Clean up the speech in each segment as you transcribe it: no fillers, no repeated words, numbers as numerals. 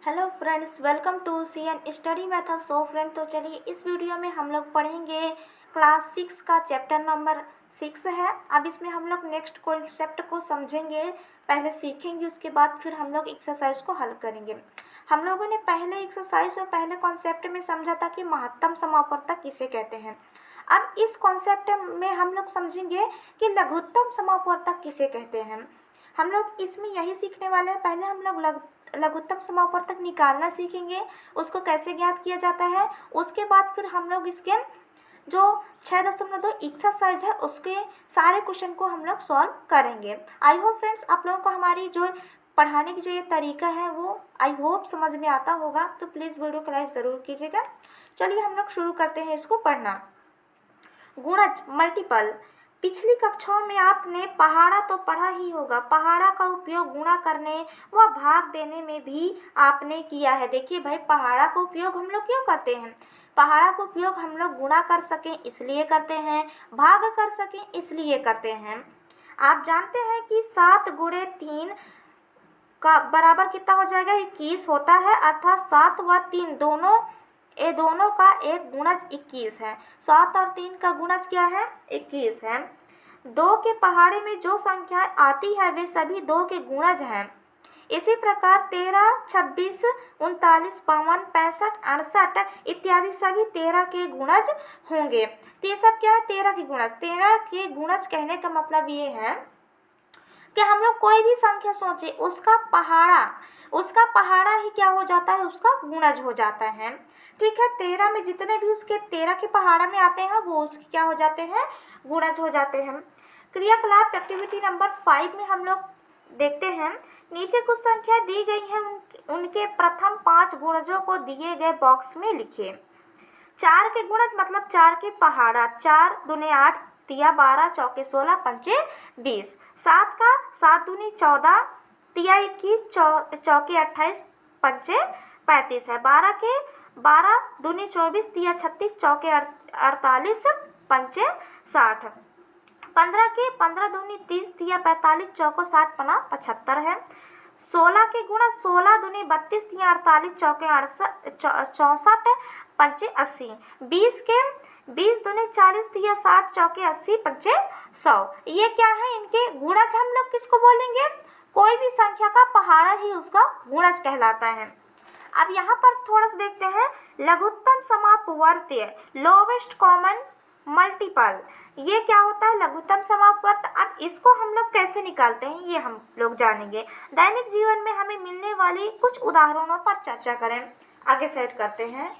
Hello friends, welcome to C N study method. So friend, तो चलिए इस video में हम लोग पढ़ेंगे क्लास 6 का चैप्टर नंबर 6 है। अब इसमें हम लोग नेक्स्ट कॉन्सेप्ट को समझेंगे, पहले सीखेंगे, उसके बाद फिर हम लोग एक्सरसाइज को हल करेंगे। हम लोगों ने पहले एक्सरसाइज और पहले कॉन्सेप्ट में समझा था कि महत्तम समापवर्तक किसे कहते हैं। अब इस कॉन्सेप्ट में हम लोग समझेंगे कि लघुत्तम समापवर्तक किसे कहते हैं। हम लोग इसमें यही सीखने वाले हैं। पहले हम लोग लघुत्तम समापवर्तक निकालना सीखेंगे, उसको कैसे ज्ञात किया जाता है। उसके बाद फिर हम लोग इसके जो 6.2 एक्सरसाइज है उसके सारे क्वेश्चन को हम लोग सॉल्व करेंगे। आई होप फ्रेंड्स आप लोगों को हमारी जो पढ़ाने की जो ये तरीका है वो आई होप समझ में आता होगा, तो प्लीज़ वीडियो को लाइक ज़रूर कीजिएगा। चलिए हम लोग शुरू करते हैं इसको पढ़ना। गुणज मल्टीपल। पिछली कक्षाओं में आपने पहाड़ा तो पढ़ा ही होगा। पहाड़ा का उपयोग गुणा करने व भाग देने में भी आपने किया है। देखिए भाई, पहाड़ा का उपयोग हम लोग क्यों करते हैं? पहाड़ा का उपयोग हम लोग गुणा कर सकें इसलिए करते हैं, भाग कर सकें इसलिए करते हैं। आप जानते हैं कि 7 गुणे 3 का बराबर कितना हो जाएगा? 21 होता है, अर्थात 7 व 3 दोनों का एक गुणज 21 है। 7 और 3 का गुणज क्या है? 21 है। 2 के पहाड़े में जो संख्या आती है वे सभी 2 के गुणज हैं। इसी प्रकार 13, 26, 39, 52, 65, 68 इत्यादि सभी 13 के गुणज होंगे। तो ये सब क्या है? 13 के गुणज। 13 के गुणज कहने का मतलब ये है कि हम लोग कोई भी संख्या सोचे, उसका पहाड़ा ही क्या हो जाता है? उसका गुणज हो जाता है। ठीक है, 13 में जितने भी उसके 13 के पहाड़ा में आते हैं वो उसके क्या हो जाते हैं? गुणज हो जाते हैं। क्रियाकलाप एक्टिविटी नंबर 5 में हम लोग देखते हैं, नीचे कुछ संख्या दी गई है, उनके प्रथम 5 गुणजों को दिए गए बॉक्स में लिखिए। 4 के गुणज मतलब 4 के पहाड़ा। 4 दूने 8, तिया 12, चौके 16, पंचे 20। 7 का 7 दूनी 14, तिया 21, चौके 28, पंचे 35 है। 12 के 12 दूनी 24, तिया 36, चौके 48, पंचे 60। 15 के 15 दूनी 30, तिया 45, चौको 60, पना 75 है। 16 के गुणज 16 दूनी 32, तिया 48, चौके 64, पंचे 80। 20 के 20 दूनी 40, तिया 60, चौके 80, पंचे 100। ये क्या है? इनके गुणज हम लोग किसको बोलेंगे? कोई भी संख्या का पहाड़ा ही उसका गुणज कहलाता है। अब यहाँ पर थोड़ा सा देखते हैं, लघुत्तम समापवर्त्य, लोवेस्ट कॉमन मल्टीपल। ये क्या होता है? लघुत्तम समापवर्त। अब इसको हम लोग कैसे निकालते हैं ये हम लोग जानेंगे। दैनिक जीवन में हमें मिलने वाली कुछ उदाहरणों पर चर्चा करें। आगे सेट करते हैं।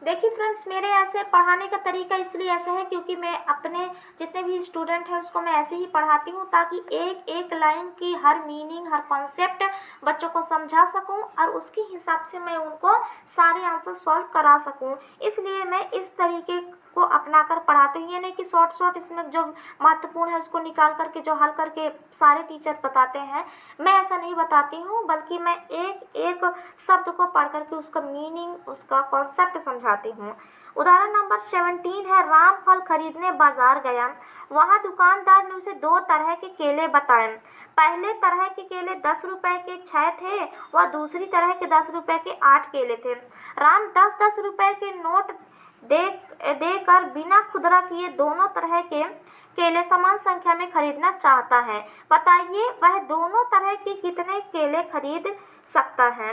देखिए फ्रेंड्स, मेरे ऐसे पढ़ाने का तरीका इसलिए ऐसा है क्योंकि मैं अपने जितने भी स्टूडेंट हैं उसको मैं ऐसे ही पढ़ाती हूँ, ताकि एक एक लाइन की हर मीनिंग, हर कॉन्सेप्ट बच्चों को समझा सकूँ और उसके हिसाब से मैं उनको सारे आंसर सॉल्व करा सकूँ। इसलिए मैं इस तरीके को अपना कर पढ़ाते हैं। ये नहीं कि शॉर्ट इसमें जो महत्वपूर्ण है उसको निकाल करके जो हल करके सारे टीचर बताते हैं, मैं ऐसा नहीं बताती हूँ, बल्कि मैं एक एक शब्द को पढ़ करके उसका मीनिंग, उसका कॉन्सेप्ट समझाती हूँ। उदाहरण नंबर 17 है, राम फल खरीदने बाजार गया। वहाँ दुकानदार ने उसे 2 तरह के केले बताए। पहले तरह के केले 10 रुपए के 6 थे व दूसरी तरह के 10 रुपए के 8 केले थे। राम 10-10 रुपए के नोट देकर बिना खुदरा किए दोनों तरह के केले समान संख्या में खरीदना चाहता है। बताइए वह दोनों तरह के कितने केले खरीद सकता है?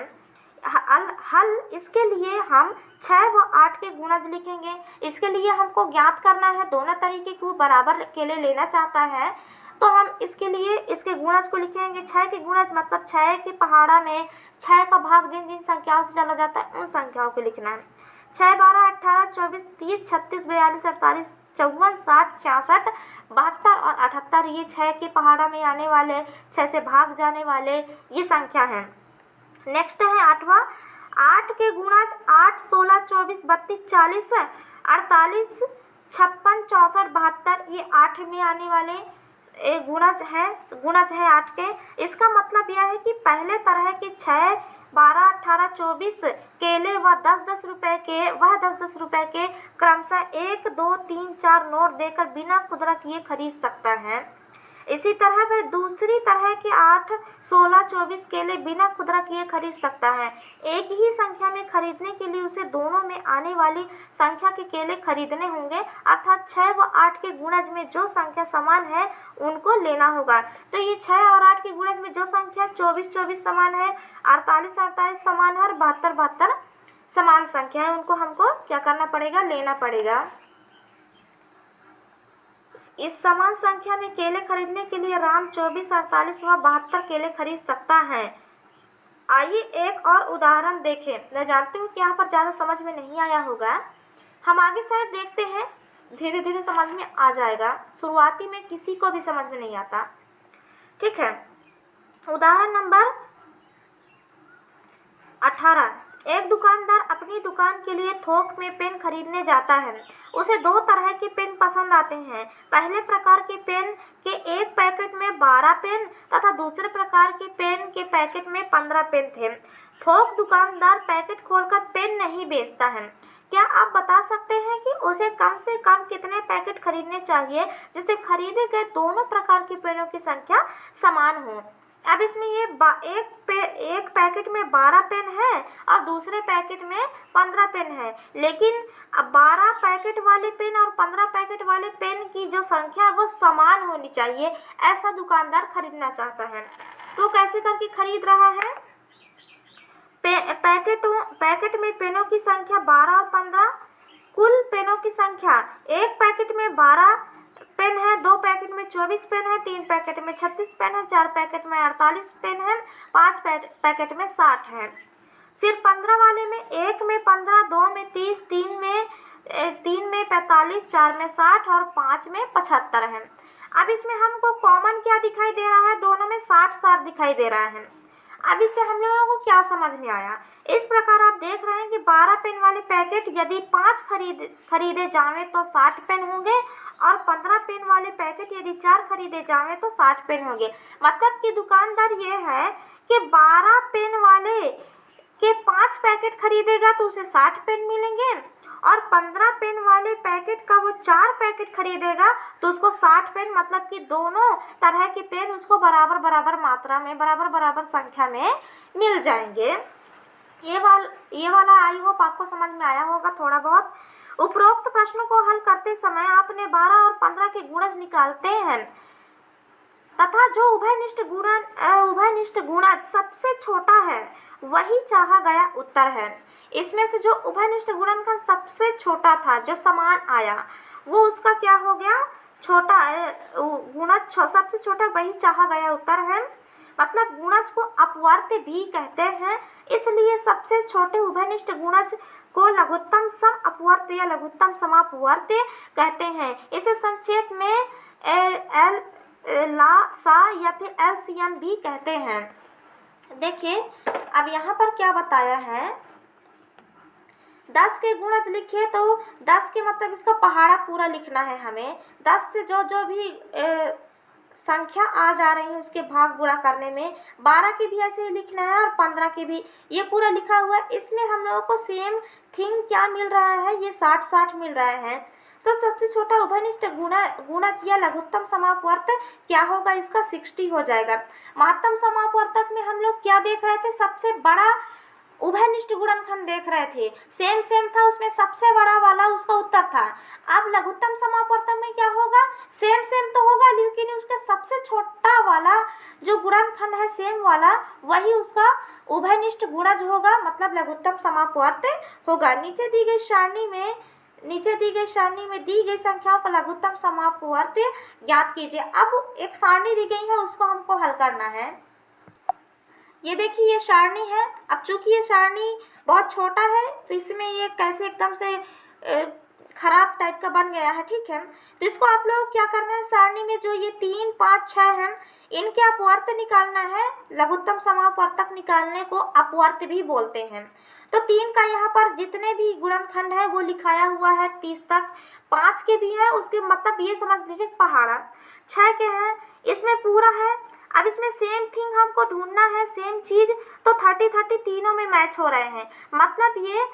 हल इसके लिए हम 6 व 8 के गुणज लिखेंगे। इसके लिए हमको ज्ञात करना है दोनों तरीके के वो बराबर केले लेना चाहता है, तो हम इसके लिए इसके गुणज को लिखेंगे। 6 के गुणज मतलब 6 के पहाड़ा में 6 का भाग जिन जिन संख्याओं से चला जाता है उन संख्याओं को लिखना है। 6, 12, 18, 24, 30, 36, 42, 48, 54, 60, 66, 72 और 78 ये 6 के पहाड़ा में आने वाले, 6 से भाग जाने वाले ये संख्या हैं। नेक्स्ट है 8वां। 8 के गुणज 8, 16, 24, 32, 40, 48, 56, 64, 72 ये 8 में आने वाले गुणज है 8 के। इसका मतलब यह है कि पहले तरह के 6, 12, 18, 24 केले व 10-10 रुपए के वह 10-10 रुपए के क्रमशः 1, 2, 3, 4 नोट देकर बिना खुदरा किए खरीद सकता है। इसी तरह वह दूसरी तरह के 8, 16, 24 केले बिना खुदरा किए खरीद सकता है। एक ही संख्या में खरीदने के लिए उसे दोनों में आने वाली संख्या के केले खरीदने होंगे, अर्थात 6 व 8 के गुणज में जो संख्या समान है उनको लेना होगा। तो ये 6 और 8 के गुणज में जो संख्या 24, 24 समान है, 48, 48 समान है और 72, 72 समान संख्या है, उनको हमको क्या करना पड़ेगा, लेना पड़ेगा। इस समान संख्या में केले खरीदने के लिए राम 24, 48 व 72 केले खरीद सकता है। आइए एक और उदाहरण देखें। मैं जानती हूँ कि यहाँ पर ज़्यादा समझ में नहीं आया होगा, हम आगे शायद देखते हैं, धीरे धीरे समझ में आ जाएगा। शुरुआती में किसी को भी समझ में नहीं आता, ठीक है। उदाहरण नंबर 18। एक दुकानदार अपनी दुकान के लिए थोक में पेन खरीदने जाता है। उसे 2 तरह के पेन पसंद आते हैं। पहले प्रकार के पेन के एक पैकेट में 12 पेन तथा दूसरे प्रकार के पेन के पैकेट में 15 पेन थे। थोक दुकानदार पैकेट खोलकर पेन नहीं बेचता है। क्या आप बता सकते हैं कि उसे कम से कम कितने पैकेट खरीदने चाहिए जिससे खरीदे गए दोनों प्रकार के पेनों की संख्या समान हो? अब इसमें ये एक पैकेट में 12 पेन है और दूसरे पैकेट में 15 पेन है, लेकिन अब 12 पैकेट वाले पेन और 15 पैकेट वाले पेन की जो संख्या है वो समान होनी चाहिए, ऐसा दुकानदार खरीदना चाहता है। तो कैसे करके खरीद रहा है? पैकेट में पेनों की संख्या 12 और 15, कुल पेनों की संख्या, एक पैकेट में 12 पेन है, 2 पैकेट में 24 पेन है, 3 पैकेट में 36 पेन है, 4 पैकेट में 48 पेन है, 5 पैकेट में 60 है। फिर 15 वाले में 1 में 15, 2 में 30, 3 में 45, 4 में 60 और 5 में 75 है। अब इसमें हमको कॉमन क्या दिखाई दे रहा है? दोनों में 60 दिखाई दे रहा है। अब इससे हम लोगों को क्या समझ में आया? इस प्रकार आप देख रहे हैं कि 12 पेन वाले पैकेट यदि 5 खरीदे जाएं तो 60 पेन होंगे और 15 पेन वाले पैकेट यदि 4 खरीदे जाएं तो 60 पेन होंगे। मतलब कि दुकानदार ये है कि 12 पेन वाले के 5 पैकेट खरीदेगा तो उसे 60 पेन मिलेंगे और 15 पेन वाले पैकेट का वो 4 पैकेट खरीदेगा तो उसको 60 पेन, मतलब कि दोनों तरह के पेन उसको बराबर बराबर मात्रा में, बराबर बराबर संख्या में मिल जाएंगे। ये वाला आई होप आपको समझ में आया होगा थोड़ा बहुत। उपरोक्त प्रश्नों को हल करते समय आपने 12 और 15 के गुणज निकालते हैं तथा जो उभयनिष्ठ गुणज सबसे छोटा है वही चाहा गया उत्तर है। इसमें से जो उभयनिष्ठ गुणनखंड सबसे छोटा था, जो समान आया, वो उसका क्या हो गया? छोटा गुणज सबसे छोटा वही चाहा गया उत्तर है। मतलब गुणज को अपवर्त्य भी कहते हैं, इसलिए सबसे छोटे उभयनिष्ठ गुणज को लघुत्तम सम अपवर्त्य या लघुत्तम समापवर्त्य कहते हैं। इसे संक्षेप में सा या फिर LCM भी कहते हैं। देखिए अब यहाँ पर क्या बताया है, 10 के गुणज लिखे तो 10 के मतलब इसका पहाड़ा पूरा लिखना है हमें। 10 से जो भी संख्या आ जा रही है उसके भाग गुणा करने में, 12 के भी ऐसे ही लिखना है और 15 के भी, ये पूरा लिखा हुआ है। इसमें हम लोगों को सेम थिंग क्या मिल रहा है? ये 60 मिल रहा है। तो सबसे छोटा उभयनिष्ठ गुणज या लघुत्तम समापवर्तक क्या होगा? इसका 60 हो जाएगा। महत्तम समापवर्तक में हम लोग क्या देख रहे थे? सबसे बड़ा उभयनिष्ठ गुणनखंड देख रहे थे, सेम था, उसमें सबसे बड़ा वाला उसका उत्तर था। अब लघुत्तम समापवर्तक में क्या होगा? सेम तो होगा, लेकिन उसका सबसे छोटा वाला जो गुणनखंड है सेम वाला, वही उसका उभयनिष्ठ गुणज होगा, मतलब लघुत्तम समापवर्तक होगा। नीचे दी गई सारणी में दी गई संख्याओं का लघुत्तम समापवर्तक ज्ञात कीजिए। अब एक सारणी दी गई है, उसको हमको हल करना है। ये देखिए ये सारणी है। अब चूंकि ये सारणी बहुत छोटा है तो इसमें ये कैसे एकदम से खराब टाइप का बन गया है, ठीक है। तो इसको आप लोग क्या करना है, सारणी में जो ये 3, 5, 6 हैं, इनके अपवर्त्य निकालना है। लघुत्तम समापवर्तक निकालने को अपवर्त्य भी बोलते हैं। तो 3 का यहाँ पर जितने भी गुणनखंड है वो लिखाया हुआ है 30 तक। 5 के भी है, उसके मतलब ये समझ लीजिए पहाड़ा। 6 के हैं, इसमें पूरा है। अब इसमें सेम थिंग हमको ढूंढना है, सेम चीज, तो 30 तीनों में मैच हो रहे हैं। मतलब ये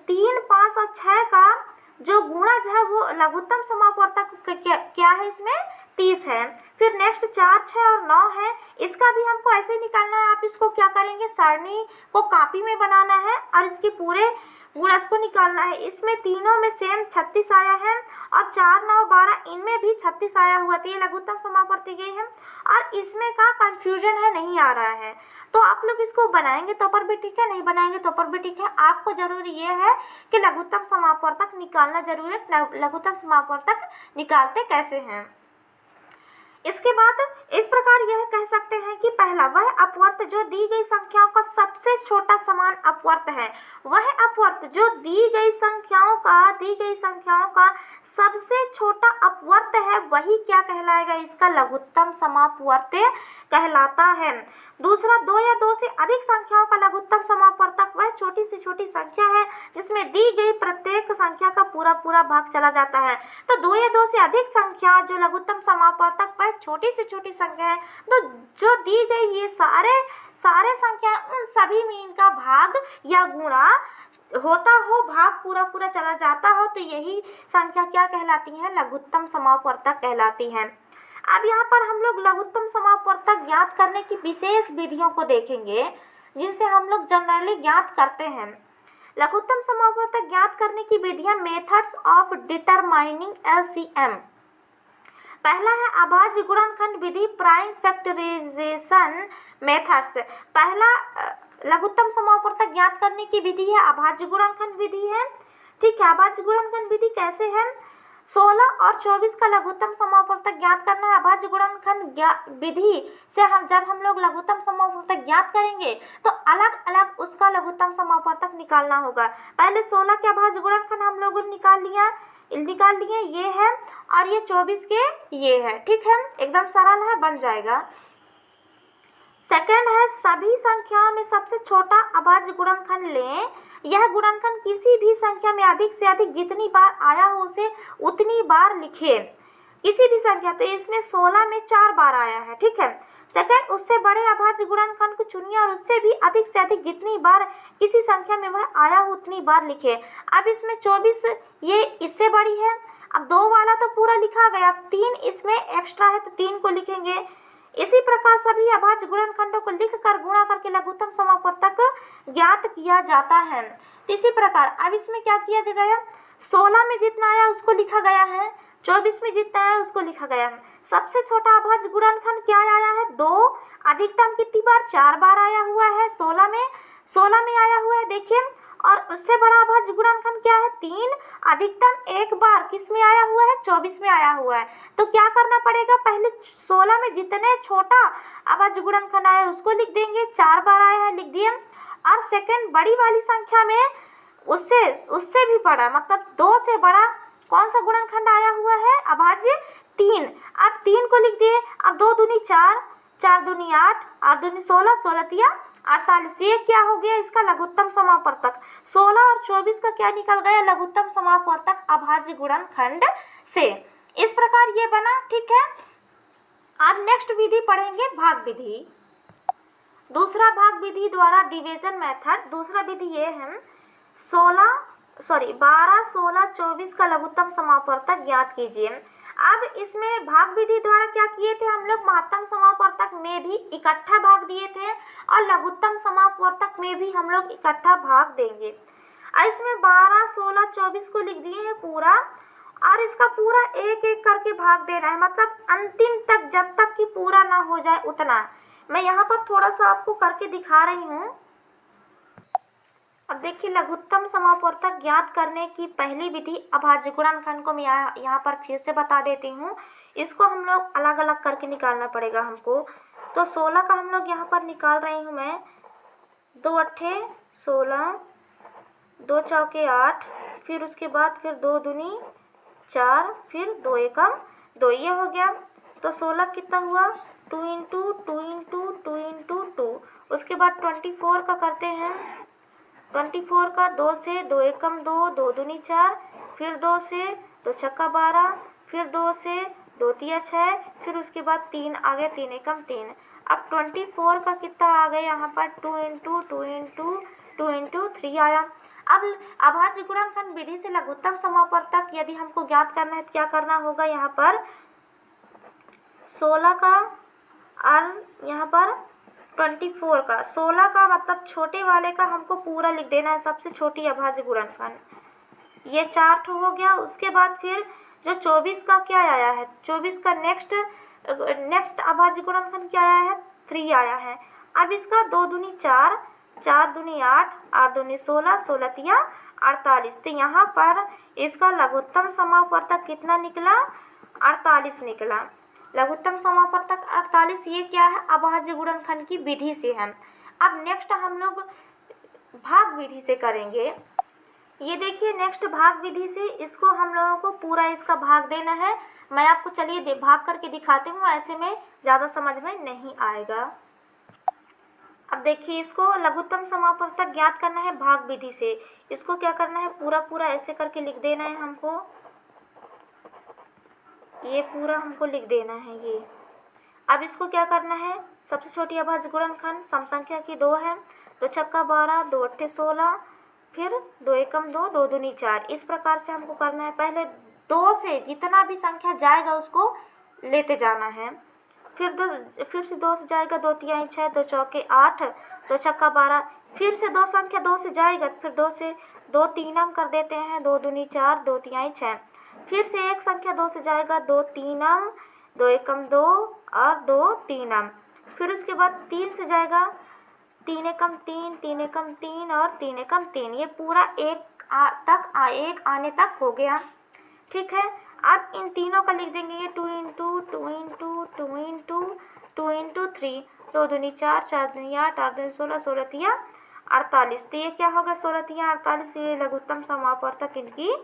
3, 5 और 6 का जो गुणज है वो लघुत्तम समापवर्तक क्या है? इसमें 30 है। फिर नेक्स्ट 4, 6 और 9 है, इसका भी हमको ऐसे ही निकालना है। आप इसको क्या करेंगे, सारणी को कॉपी में बनाना है और इसके पूरे गुणज को निकालना है। इसमें तीनों में सेम 36 आया है और 4, 9, 12 इनमें भी 36 आया हुआ, तो ये लघुत्तम समापवर्ती गई है। और इसमें का कंफ्यूजन है, नहीं आ रहा है, तो आप लोग इसको बनाएंगे तो पर भी ठीक है, नहीं बनाएंगे तो पर भी ठीक है। आपको जरूरी ये है कि लघुत्तम समापवर्तक निकालना जरूरी है। लघुत्तम समापवर्तक निकालते कैसे हैं। इसके बाद इस प्रकार यह कह सकते हैं कि पहला, वह अपवर्त जो दी गई संख्याओं का सबसे छोटा समान अपवर्त है। वह अपवर्त जो दी गई संख्याओं का सबसे छोटा अपवर्त है, वही क्या कहलाएगा, इसका लघुत्तम समापवर्त कहलाता है। दूसरा, 2 या 2 से अधिक संख्याओं का लघुत्तम समापवर्तक वह छोटी से छोटी संख्या है जिसमें दी गई प्रत्येक संख्या का पूरा पूरा भाग चला जाता है। तो 2 या 2 से अधिक संख्या जो लघुत्तम समापवर्तक वह छोटी से छोटी संख्या है, तो जो दी गई ये सारे संख्या उन सभी में इनका भाग या गुणा होता हो, भाग पूरा पूरा चला जाता हो, तो यही संख्या क्या कहलाती है, लघुत्तम समापवर्तक कहलाती है। अब यहाँ पर हम लोग लघुत्तम समापवर्तक ज्ञात करने की विशेष विधियों को देखेंगे जिनसे हम लोग जनरली ज्ञात करते हैं। लघुत्तम समापवर्तक ज्ञात करने की विधियां, मेथड्स ऑफ डिटरमाइनिंग LCM। पहला है अभाज्य गुणनखंड विधि, प्राइम फैक्टराइजेशन मेथड्स। पहला लघुत्तम समापवर्तक ज्ञात करने की विधि है अभाज्य गुणनखंड विधि है। ठीक है, अभाज्य गुणनखंड विधि कैसे है, 16 और 24 का लघुत्तम समापवर्तक ज्ञात करना है। अभाज्य गुणनखंड विधि से जब हम लोग लघुत्तम समापवर्तक ज्ञात करेंगे तो अलग अलग उसका लघुत्तम समापवर्तक निकालना होगा। पहले 16 के अभाज्य गुणनखंड हम लोगों ने निकाल लिए, ये है, और ये 24 के ये है। ठीक है, एकदम सरल है, बन जाएगा। सेकंड है, सभी संख्याओं में सबसे छोटा अभाज्य गुणनखंड लें। यह गुणनखंड किसी भी संख्या में अधिक से अधिक जितनी बार आया हो उसे उतनी बार लिखे। किसी भी संख्या, तो इसमें 16 में 4 बार आया है। ठीक है। सेकंड, उससे बड़े अभाज्य गुणनखंड को चुनिए और उससे भी अधिक से अधिक जितनी बार किसी संख्या में वह आया हो उतनी बार लिखे। अब इसमें 24 ये इससे बड़ी है, अब 2 वाला तो पूरा लिखा गया, 3 इसमें एक्स्ट्रा है तो 3 को लिखेंगे। इसी प्रकार सभी अभाज्य गुणनखंडों को लिखकर गुणा करके लघुत्तम समापवर्तक ज्ञात किया जाता है। इसी प्रकार अब इसमें क्या किया गया, 16 में जितना आया उसको लिखा गया है, 24 में जितना आया उसको लिखा गया है। सबसे छोटा अभाज्य गुणनखंड क्या आया है, 2। अधिकतम कितनी बार, 4 बार आया हुआ है, 16 में आया हुआ है, देखिए। और उससे बड़ा अभाज्य गुणनखंड क्या है, 3। अधिकतम 1 बार किस में आया हुआ है, 24 में आया हुआ है। तो क्या करना पड़ेगा, पहले 16 में जितने छोटा अभाज्य गुणनखंड आया है उसको लिख देंगे, 4 बार आया है लिख दिए। और सेकंड, बड़ी वाली संख्या में उससे भी बड़ा, मतलब 2 से बड़ा कौन सा गुणनखंड आया हुआ है, अभाज्य 3। अब 3 को लिख दिए। अब 2 दूनी 4, 4 दूनी 8, 8 दूनी 16, 16 तिया 48। ये क्या हो गया, इसका लघुत्तम समापवर्तक। 16 और 24 का क्या निकल गया, लघुत्तम समापवर्तक अभाज्य गुणनखंड से। इस प्रकार ये बना। ठीक है, अब नेक्स्ट विधि पढ़ेंगे, भाग विधि। दूसरा भाग विधि द्वारा डिवीजन मेथड। दूसरा विधि ये है, 12, 16, 24 का लघुत्तम समापवर्तक ज्ञात कीजिए। अब इसमें भाग विधि द्वारा क्या किए थे हम लोग, महत्तम समापवर्तक में भी इकट्ठा भाग दिए थे और लघुत्तम समापवर्तक में भी हम लोग इकट्ठा भाग देंगे। और इसमें 12, 16, 24 को लिख दिए हैं पूरा, और इसका पूरा एक एक करके भाग देना है, मतलब अंतिम तक, जब तक कि पूरा ना हो जाए उतना। मैं यहाँ पर थोड़ा सा आपको करके दिखा रही हूँ। अब देखिए, लघुत्तम समापवर्तक ज्ञात करने की पहली विधि अभाज्य गुणनखंड को मैं यहाँ पर फिर से बता देती हूँ। इसको हम लोग अलग अलग करके निकालना पड़ेगा हमको। तो 16 का हम लोग यहाँ पर निकाल रही हूँ मैं। 2 अट्ठे 16, 2 चौके 8, फिर उसके बाद फिर 2 दूनी 4, फिर 2 एकम 2, ये हो गया। तो 16 कितना हुआ, 2 इंटू 2 इंटू 2 इंटू 2। उसके बाद 24 का करते हैं, 24 का 2 से 2 एकम 2, 2 दूनी 4, फिर 2 से 2 छक्का 12, फिर 2 से 2 तिया 6, फिर उसके बाद 3 आ गया, 3 एकम 3। अब 24 का कितना आ गया यहाँ पर, 2 इंटू 2 इंटू 2 इंटू 3 आया। अब अभाज्य गुणनखंड विधि से लघुत्तम समापवर्तक यदि हमको ज्ञात करना है तो क्या करना होगा, यहाँ पर 16 का और यहाँ पर 24 का। 16 का मतलब छोटे वाले का हमको पूरा लिख देना है, सबसे छोटी अभाज्य गुणनखंड। ये 4 ठो हो गया। उसके बाद फिर जो 24 का क्या आया है, 24 का नेक्स्ट अभाज्य गुणनखंड क्या आया है, 3 आया है। अब इसका 2 दूनी 4, 4 दूनी 8, 8 दूनी 16, 16 तिया 48। तो यहाँ पर इसका लघुत्तम समापवर्तक कितना निकला, 48 निकला। लघुत्तम समापवर्तक 48। ये क्या है, अभाज्य गुणनखंड की विधि से है। अब नेक्स्ट हम लोग भाग विधि से करेंगे। ये देखिए नेक्स्ट भाग विधि से इसको हम लोगों को पूरा इसका भाग देना है। मैं आपको चलिए भाग करके दिखाती हूँ, ऐसे में ज़्यादा समझ में नहीं आएगा। अब देखिए इसको लघुत्तम समापवर्तक ज्ञात करना है भाग विधि से। इसको क्या करना है, पूरा पूरा ऐसे करके लिख देना है हमको। ये पूरा हमको लिख देना है ये। अब इसको क्या करना है, सबसे छोटी अभाज्य गुणनखंड सम संख्या की 2 है, 2 छक्का 12, 2 अट्ठे 16, फिर 2 एकम 2, 2 दूनी 4। इस प्रकार से हमको करना है। पहले 2 से जितना भी संख्या जाएगा उसको लेते जाना है। फिर से 2 से जाएगा, 2 तिहाई 6, 2 चौके 8, 2 छक्का 12। फिर से 2 संख्या 2 से जाएगा, फिर 2 से 2 तीनम कर देते हैं, 2 दूनी 4, 2 तिहाई 6। फिर से एक संख्या 2 से जाएगा, 2 तीनम, 2 एकम 2 और 2 तीनम। फिर उसके बाद 3 से जाएगा, 3 एकम 3, 3 एकम 3 और 3 एकम 3। ये पूरा एक आने तक हो गया। ठीक है। अब इन तीनों का लिख देंगे, ये 2 इंटू 2 इंटू 2 इंटू 2 इंटू 3, 2 दूनी 4, 4 दूनी 8, 8 दूनी 16, 16 तिया 48। तो ये क्या होगा, 16 तिया 48। ये लघुत्तम समापवर्तक इनकी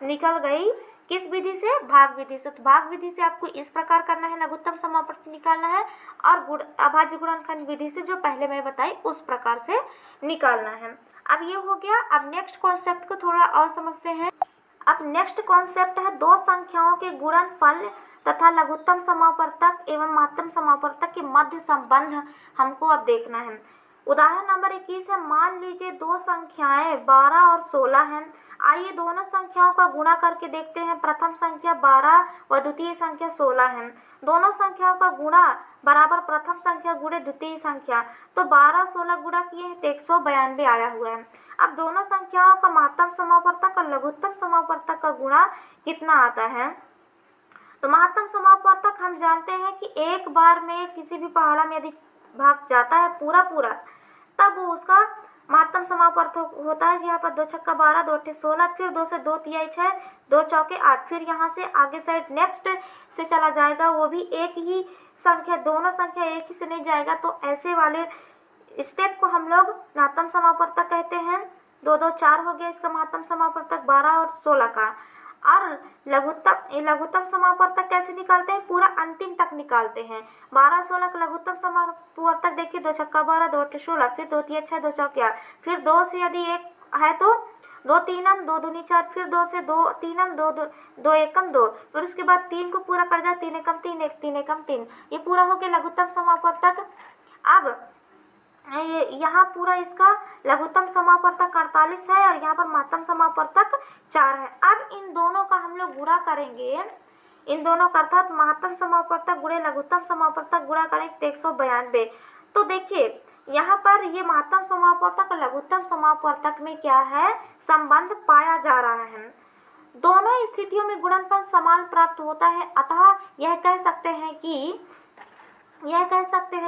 निकल गई। किस विधि से, भाग विधि से। तो भाग विधि से आपको इस प्रकार करना है, लघुत्तम समापवर्तक निकालना है, और अभाज्य गुणनखंड विधि से जो पहले मैं बताई उस प्रकार से निकालना है। अब ये हो गया। अब नेक्स्ट कॉन्सेप्ट को थोड़ा और समझते हैं। अब नेक्स्ट कॉन्सेप्ट है दो संख्याओं के गुणनफल तथा लघुत्तम समापवर्तक एवं महत्तम समापवर्तक के मध्य संबंध हमको अब देखना है। उदाहरण नंबर 21 है। मान लीजिए दो संख्याएं 12 और 16 हैं। आइए दोनों संख्याओं का गुणा करके देखते हैं। प्रथम संख्या 12 व द्वितीय संख्या 16 है। दोनों संख्याओं का गुणा बराबर प्रथम संख्या गुणे द्वितीय संख्या। तो 12 16 गुणा किए हैं तो 192 आया हुआ है। अब दोनों संख्याओं का महत्तम समापवर्तक और लघुत्तम समापवर्तक का गुणा कितना आता है। तो महत्तम समापवर्तक हम जानते हैं कि एक बार में किसी भी पहाड़ा में यदि भाग जाता है पूरा पूरा, तब वो उसका महत्तम समापवर्तक होता है। यहाँ पर 2 छक्का 12, 2 अट्ठे 16, फिर 2 से 2 तिहाई 6, 2 चौके 8। फिर यहाँ से आगे साइड नेक्स्ट से चला जाएगा, वो भी एक ही संख्या, दोनों संख्या एक ही से नहीं जाएगा। तो ऐसे वाले स्टेप को हम लोग महत्तम समापवर्तक कहते हैं। 2 2 4 हो गया इसका महत्तम समापवर्तक 12 और 16 का। और लघुत्तम समापवर्तक कैसे निकालते हैं, पूरा अंतिम तक निकालते हैं। 12 16 का लघुत्तम समापवर्तक देखिए, 2 छक्का 12, 2 अट्ठे 16, फिर 2 तिया 6, 2 चौके 8। फिर 2 से यदि एक है तो 2 तीनम, 2 दूनी 4, फिर 2 से 2 तीनम, 2 एकम 2। फिर उसके बाद 3 को पूरा कर जाए, 3 एकम 3, 3 एकम 3। ये पूरा हो गया लघुत्तम समापवर्तक। अब यहाँ पूरा इसका लघुत्तम समापवर्तक 48 है और यहाँ पर महत्तम समापवर्तक 4 है। अब इन दोनों का हम लोग गुणा करेंगे, इन दोनों का अर्थात महत्तम समापवर्तक गुणे लघुत्तम समापवर्तक गुणा करेंगे तो 192। तो देखिए यहाँ पर ये महत्तम समापवर्तक और लघुत्तम समापवर्तक में क्या है, संबंध पाया जा रहा है। दोनों स्थितियों में गुणनफल समान प्राप्त होता है। अतः यह कह सकते हैं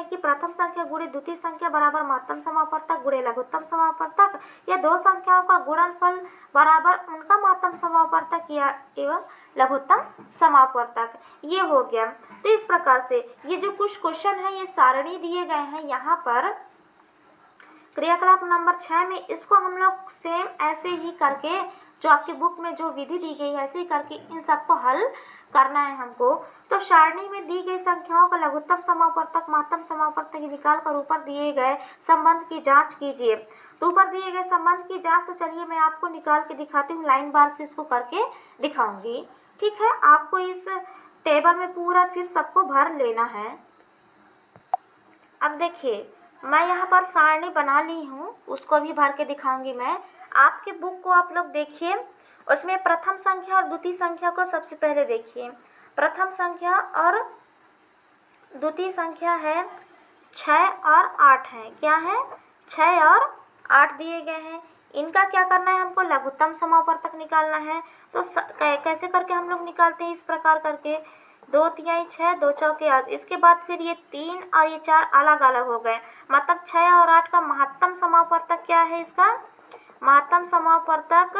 कि प्रथम संख्या गुणे द्वितीय संख्या बराबर महत्तम समापवर्तक गुणे लघुत्तम समापवर्तक, या दो संख्याओं का गुणनफल बराबर उनका महत्तम समापवर्तक या एवं लघुत्तम समापवर्तक। ये हो गया। तो इस प्रकार से ये जो कुछ क्वेश्चन है ये सारणी दिए गए हैं यहाँ पर क्रियाकलाप नंबर 6 में। इसको हम लोग सेम ऐसे ही करके, जो आपकी बुक में जो विधि दी गई है ऐसे ही करके इन सबको हल करना है हमको। तो सारणी में दी गई संख्याओं का लघुत्तम समापवर्तक महत्तम समापवर्तक निकाल कर ऊपर दिए गए संबंध की जांच कीजिए। तो ऊपर दिए गए संबंध की जांच, तो चलिए मैं आपको निकाल के दिखाती हूँ, लाइन बार से इसको करके दिखाऊंगी। ठीक है, आपको इस टेबल में पूरा फिर सबको भर लेना है। अब देखिए मैं यहाँ पर सारणी बना ली हूँ, उसको भी भर के दिखाऊंगी मैं। आपके बुक को आप लोग देखिए, उसमें प्रथम संख्या और द्वितीय संख्या को सबसे पहले देखिए। प्रथम संख्या और द्वितीय संख्या है 6 और 8 है। क्या है? 6 और 8 दिए गए हैं। इनका क्या करना है? हमको लघुत्तम समापवर्तक निकालना है। तो कैसे करके हम लोग निकालते हैं? इस प्रकार करके 2 तिहाई 6, 2 चौके 8। इसके बाद फिर ये 3 और ये 4 अलग अलग हो गए। मतलब 6 और 8 का महत्तम समापवर्तक क्या है? इसका महत्तम समापवर्तक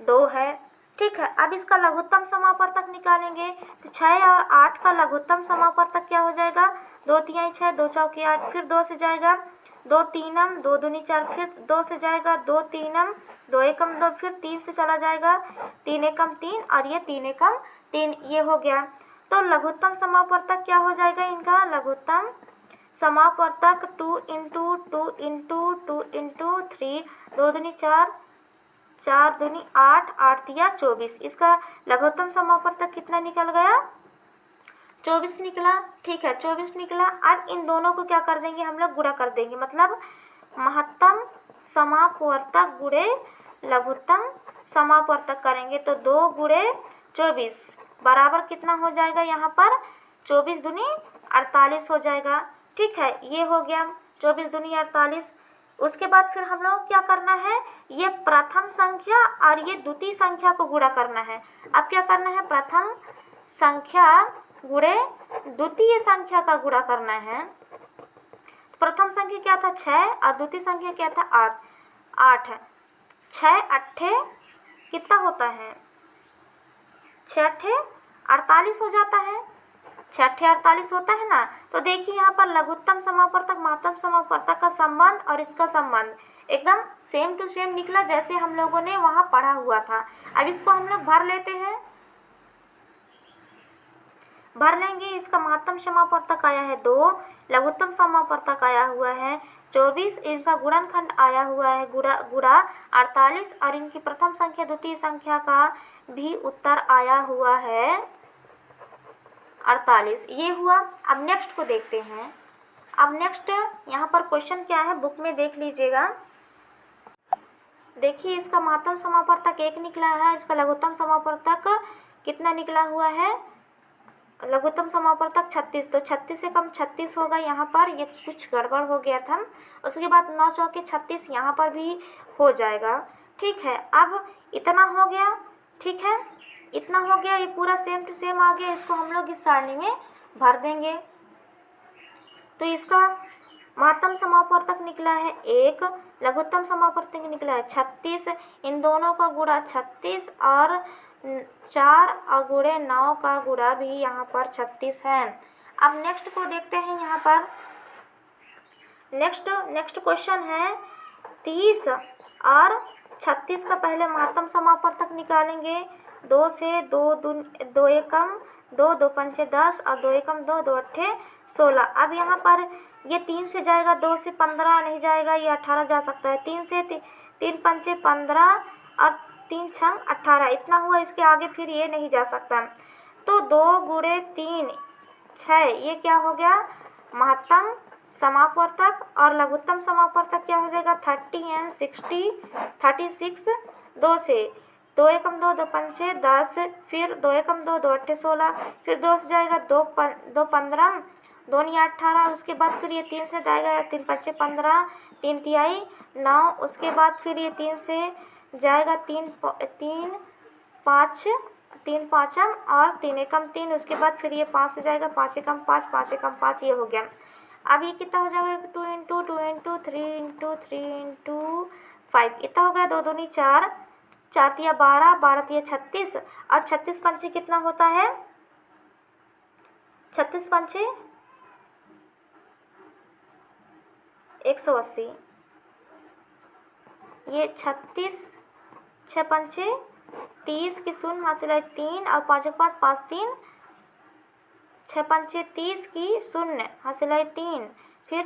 2 है। ठीक है, अब इसका लघुत्तम समापवर्तक निकालेंगे तो 6 और 8 का लघुत्तम समापवर्तक क्या हो जाएगा? 2 तिहाई 6, 2 चौके 8, फिर 2 से जाएगा 2 तीनम, 2 दूनी 4, फिर 2 से जाएगा 2 तीनम, 2 एकम 2, फिर 3 से चला जाएगा 3 एकम 3 और ये 3 एकम 3, ये हो गया। तो लघुत्तम समापवर्तक क्या हो जाएगा इनका? लघुत्तम समापवर्तक 2 इंटू 2 इंटू 2 इंटू 3, 2 दूनी 4, 4 दूनी 8, 8 तिया 24। इसका लघुत्तम समापवर्तक कितना निकल गया? 24 निकला। ठीक है, 24 निकला। अब इन दोनों को क्या कर देंगे? हम लोग गुणा कर देंगे। मतलब महत्तम समापवर्तक गुणे लघुत्तम समापवर्तक करेंगे तो 2 गुणे 24 बराबर कितना हो जाएगा? यहाँ पर 24 दूनी 48 हो जाएगा। ठीक है, ये हो गया 24 दूनी 48। उसके बाद फिर हम लोग क्या करना है? ये प्रथम संख्या और ये द्वितीय संख्या को गुणा करना है। अब क्या करना है? प्रथम संख्या गुणे द्वितीय संख्या का गुणा करना है। प्रथम संख्या क्या था? 6 और द्वितीय संख्या क्या था? 8 है। 6 अट्ठे कितना होता है? 6 अट्ठे 48 हो जाता है। 6 अट्ठे 48 होता है ना। तो देखिए यहाँ पर लघुत्तम समापवर्तक महत्तम समापवर्तक का संबंध और इसका संबंध एकदम सेम टू सेम निकला जैसे हम लोगों ने वहाँ पढ़ा हुआ था। अब इसको हम लोग भर लेते हैं, भर लेंगे। इसका महत्तम समापवर्तक आया है 2, लघुत्तम समापवर्तक आया हुआ है 24, इनका गुणनखंड आया हुआ है गुणा 48 और इनकी प्रथम संख्या द्वितीय संख्या का भी उत्तर आया हुआ है 48। ये हुआ। अब नेक्स्ट को देखते हैं। अब नेक्स्ट यहाँ पर क्वेश्चन क्या है बुक में देख लीजिएगा। देखिए इसका महत्तम समापवर्तक 1 निकला है। इसका लघुत्तम समापवर्तक कितना निकला हुआ है? लघुत्तम समापवर्तक 36। तो 36 से कम 36 होगा। यहाँ पर ये कुछ गड़बड़ हो गया था। उसके बाद 9 चौके 36 यहाँ पर भी हो जाएगा। ठीक है, अब इतना हो गया। ठीक है, इतना हो गया। ये पूरा सेम टू सेम आ गया। इसको हम लोग इस सारणी में भर देंगे। तो इसका महत्तम समापवर्तक निकला है 1, लघुत्तम समापवर्तक निकला है 36। इन दोनों का गुणा 36 और 4 और गुणे 9 का गुणा भी यहाँ पर 36 है। अब नेक्स्ट को देखते हैं। यहाँ पर नेक्स्ट क्वेश्चन है 30 और 36 का पहले महत्तम समापवर्तक निकालेंगे। 2 से 2 एकम 2, 2 पंचे 10 और 2 एकम 2, 2 अट्ठे 16। अब यहाँ पर ये 3 से जाएगा, 2 से 15 नहीं जाएगा, ये 18 जा सकता है। 3 से 3 पंचे 15 और 3 छंग 18, इतना हुआ। इसके आगे फिर ये नहीं जा सकता। तो 2 गुणे 3 6, ये क्या हो गया? महत्तम समापवर्तक। और लघुत्तम समापवर्तक क्या हो जाएगा? 30 एंड 60 36। 2 से 2 एकम 2, 2 पंचे 10, फिर 2 एकम 2, 2 अट्ठे 16, फिर 2 से जाएगा 2 15, 2 नहीं 18। उसके बाद फिर ये 3 से जाएगा 3 पंचे 15, 3 तिहाई 9। उसके बाद फिर ये 3 से जाएगा 3 पाँचम और 3 एकम 3। उसके बाद फिर ये 5 से जाएगा 5 एकम 5, 5 एकम 5, ये हो गया। अब ये कितना हो जाएगा? 2 इंटू 2 इंटू 3 इंटू 3 इंटू 5, इतना हो गया। 2 दूनी 4, 4 तिया 12, 12 तिया 36 और 36 पंचे कितना होता है? 36 पंचे 180। ये 36 6 पंचे 30 की शून्य हासिल है 3 और 5 5 5 3, 6 पंचे 30 की शून्य हासिल है 3, फिर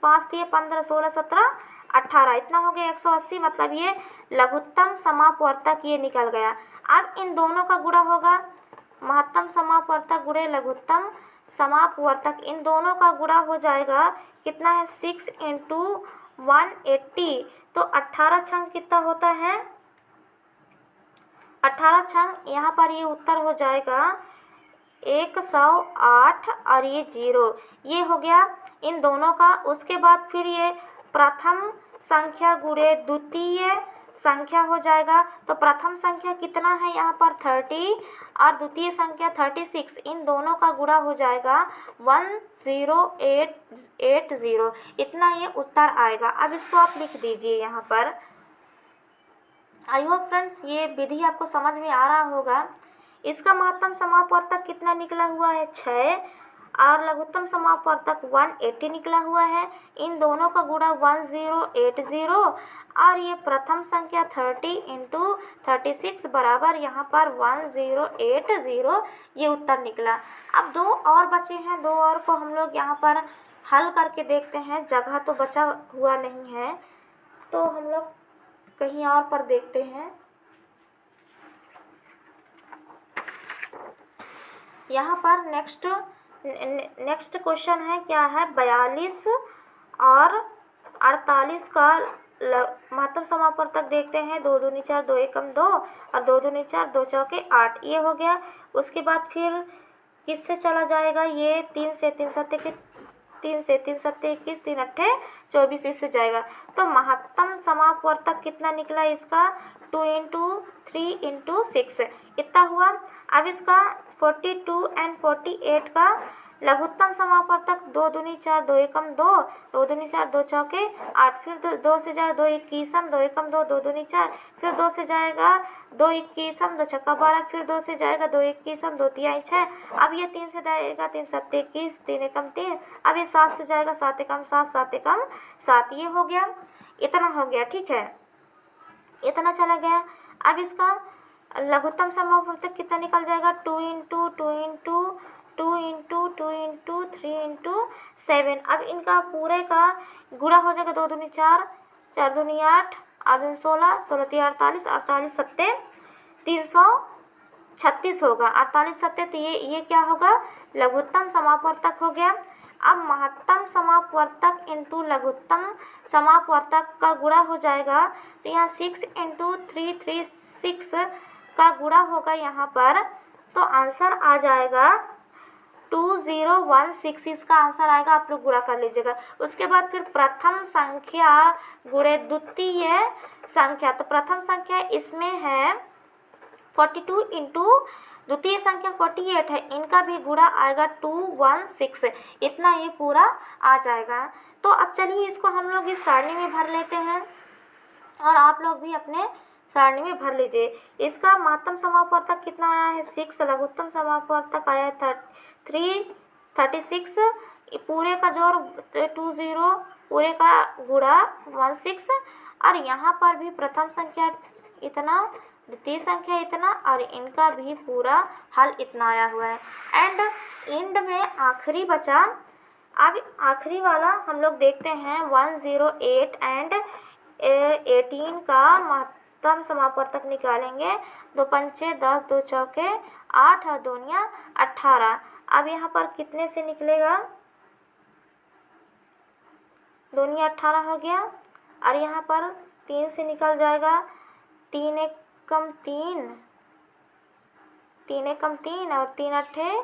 5 दिए 15 16 17 18, इतना हो गया 180। मतलब ये लघुत्तम समापवर्तक ये निकल गया। अब इन दोनों का गुणा होगा, महत्तम समापवर्तक गुणे लघुत्तम समापवर्तक, इन दोनों का गुणा हो जाएगा। कितना है? 6 इंटू 180। तो 18 छंग कितना होता है? 18 छंग यहाँ पर ये उत्तर हो जाएगा 108 और ये 0, ये हो गया इन दोनों का। उसके बाद फिर ये प्रथम संख्या गुणे द्वितीय संख्या हो जाएगा। तो प्रथम संख्या कितना है यहाँ पर 30 और द्वितीय संख्या 36, इन दोनों का गुणा हो जाएगा 10880, इतना ये उत्तर आएगा। अब इसको आप लिख दीजिए यहाँ पर। आई होप फ्रेंड्स ये विधि आपको समझ में आ रहा होगा। इसका महत्तम समापवर्तक कितना निकला हुआ है 6 और लघुत्तम समापवर्तक 180 निकला हुआ है। इन दोनों का गुणा 1080 और ये प्रथम संख्या 30 × 36 बराबर यहाँ पर 1080, ये उत्तर निकला। अब दो और बचे हैं, दो और को हम लोग यहाँ पर हल करके देखते हैं। जगह तो बचा हुआ नहीं है, तो हम लोग कहीं और पर देखते हैं। यहाँ पर नेक्स्ट क्वेश्चन है, क्या है 42 और 48 का महत्तम समापवर्तक देखते हैं। 2 दूनी 4, 2 एकम 2 और 2 दूनी 4, 2 चौके 8, ये हो गया। उसके बाद फिर किससे चला जाएगा, ये 3 से 3 सत्ते 21, 3 अट्ठे 24, इससे जाएगा। तो महत्तम समापवर्तक कितना निकला इसका 2 × 3 × 6, इतना हुआ। अब इसका 42 और 48 का लघुत्तम समापवर्तक 2 दूनी 4, 2 एकम 2, 2 दूनी 4, 2 चौके 8, फिर 2 से जाए 2 21, 2 एकम 2, 2 दूनी 4, फिर 2 से जाएगा 2 21, 2 छक्का 12, फिर 2 से जाएगा 2 21, 2 तिहाई 6। अब ये 3 से जाएगा 3 सत्ते 21, 3 एकम 3। अब ये 7 से जाएगा 7 एकम 7, 7 एकम 7, ये हो गया, इतना हो गया। ठीक है, इतना चला गया। अब इसका लघुत्तम समापवर्तक कितना निकल जाएगा 2 × 2 × 2 × 2 × 3 × 7। अब इनका पूरे का गुणा हो जाएगा 2 दूनी 4, 4 दूनी 8, 8 दूनी 16, 16 तिया 48, 48 सत्ते 336 होगा। 48 सत्ते, तो ये क्या होगा, लघुत्तम समापवर्तक हो गया। अब महत्तम समापवर्तक इंटू लघुत्तम समापवर्तक का गुणा हो जाएगा। तो यहाँ 6 × 336 का गुणा होगा यहाँ पर, तो आंसर आ जाएगा 2016, इसका आंसर आएगा। आप लोग गुणा कर लीजिएगा। उसके बाद फिर प्रथम संख्या गुणे द्वितीय संख्या, तो प्रथम संख्या इसमें है 42 × द्वितीय संख्या 48 है, इनका भी गुणा आएगा 216, इतना ये पूरा आ जाएगा। तो अब चलिए इसको हम लोग इस सारणी में भर लेते हैं और आप लोग भी अपने सारणी में भर लीजिए। इसका महत्तम समापवर्तक कितना आया है 6, लघुत्तम समापवर्तक आया है 36, पूरे का जोड़ 20, पूरे का गुणा 16, और यहाँ पर भी प्रथम संख्या इतना, द्वितीय संख्या इतना, और इनका भी पूरा हल इतना आया हुआ है। एंड में आखिरी बचा। अब आखिरी वाला हम लोग देखते हैं 108 और 18 का महत्तम समापवर्तक निकालेंगे। 2 पंचे 10, 2 चौके 8 और दूनिया 18। अब यहाँ पर कितने से निकलेगा, दूनिया 18 हो गया, और यहाँ पर 3 से निकल जाएगा, 3 एकम 3, 3 एकम 3 और 3 अट्ठे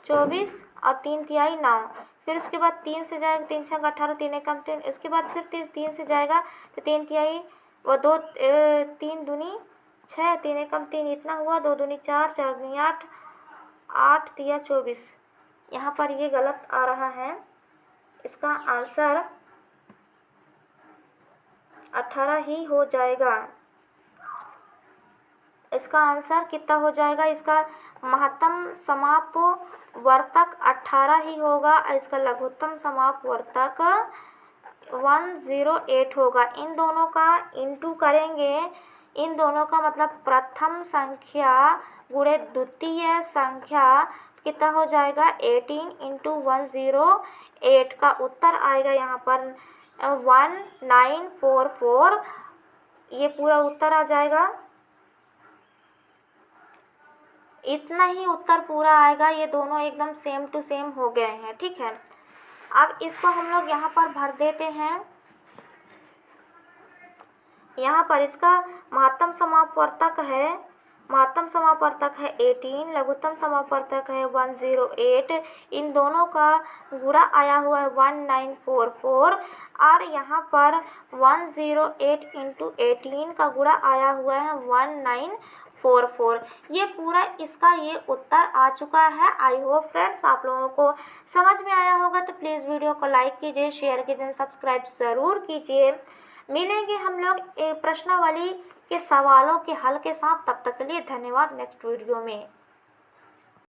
24 और 3 तिहाई 9। फिर उसके बाद 3 से जाएगा, 3 छंग 18, 3 एकम 3। इसके बाद फिर 3 से जाएगा तो 3 तिहाई वो 2, 3 दूनी 6, 3 एकम 3, इतना हुआ। 2 दूनी 4, 4 दूनी 8, 8 तिया 24। यहाँ पर ये गलत आ रहा है, इसका आंसर 18 ही हो जाएगा। इसका आंसर कितना हो जाएगा, इसका महत्तम समापवर्तक 18 ही होगा, इसका लघुत्तम समापवर्तक 108 होगा। इन दोनों का इंटू करेंगे, इन दोनों का मतलब प्रथम संख्या गुणे द्वितीय संख्या कितना हो जाएगा 18 × 108 का उत्तर आएगा यहाँ पर 1944, ये पूरा उत्तर आ जाएगा। इतना ही उत्तर पूरा आएगा। ये दोनों एकदम सेम टू सेम हो गए हैं। ठीक है, अब इसको हम लोग यहाँ पर भर देते हैं। यहाँ पर इसका महत्तम समापवर्तक है, महत्तम समापवर्तक है 18, लघुत्तम समापवर्तक है 108। इन दोनों का गुणा आया हुआ है 1944 और यहाँ पर 108 × 18 का गुणा आया हुआ है 1944। ये पूरा इसका ये उत्तर आ चुका है। आई होप फ्रेंड्स आप लोगों को समझ में आया होगा। तो प्लीज़ वीडियो को लाइक कीजिए, शेयर कीजिए, सब्सक्राइब ज़रूर कीजिए। मिलेंगे हम लोग एक प्रश्नावली के सवालों के हल के साथ। तब तक के लिए धन्यवाद। नेक्स्ट वीडियो में